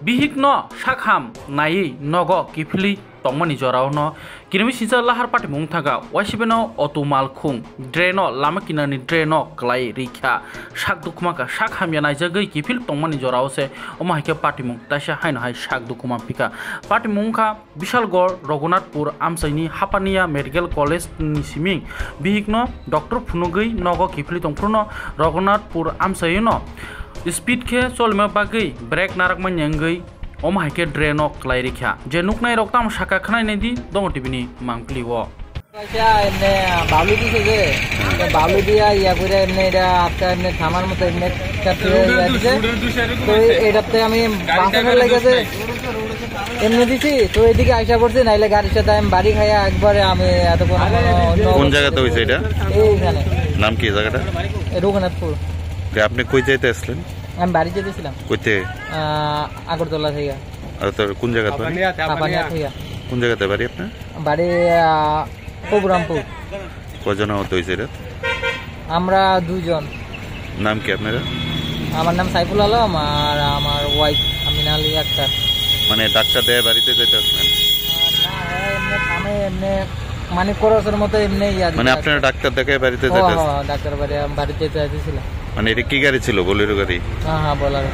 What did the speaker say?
Bihigno Shakham Nai Nogo Kifli Tongmani Jorauno Kirimi Sisa Lahar Pati Mungtaga Washibeno Otumal Kung Dreno Lamakinani Dreno Klai Rika Shak Dukumaka Shakham Yanaizagai Kifil Tongmani Jorause Omahike Pati Mung Tasha Haino Hai Shak Dukuma Pika Pati Mungka Bishalgor Rogunatpur Amsaini Hapania Medical College Nisiming Bihigno Dr. Punugai Nogo Kifli Tongpruno Rogunatpur Amsaino Speed ke solme bagai break narak manyangai oma hake dreno klairikha je nuknai roktam shaka khnai nedi dong tibini mangpli wo আচ্ছা এমনি বালু দিছে যে বালু দিয়া ইয়া করে এমনি এটা আটকা এমনি থামার মতো এমনি তো এটাতে আমি বাঁচানোর লেগেছে এমনি দিছি তো এদিকে আইসা পড়ছে নাইলে গাড়ির সাথে আমি বাড়ি খাইয়া একবারে আমি এতক্ষণ কোন জায়গাতে হয়েছে এটা এইখানে নাম কি জায়গাটা রঘুনাথপুর আপনি কই যাইতে আসলেন আমি বাড়ি যেতেছিলাম কইতে আগরতলা থেকে আর তোর কোন জায়গাতে হাপানিয়া থেকে কোন জায়গাতে বাড়ি আপনার বাড়ি প্রভুরামপুর কজন আহত হয়েছে এটা আমরা দুজন নাম কি আপনার আমার নাম সাইফুল আলম আর আমার ওয়াইফ আমিনা আলী আক্তার মানে ডাক্তার দেয় বাড়িতে যেতে আসলেন আমি এমনি মানে কোরসের মতো এমনি মানে আপনারা ডাক্তার দেখে বাড়িতে যেতে ডাক্তার বাড়িতে যেতেছিলাম মানে এটা কি গাড়ি ছিল বোলেরো গাড়ি হ্যাঁ বলার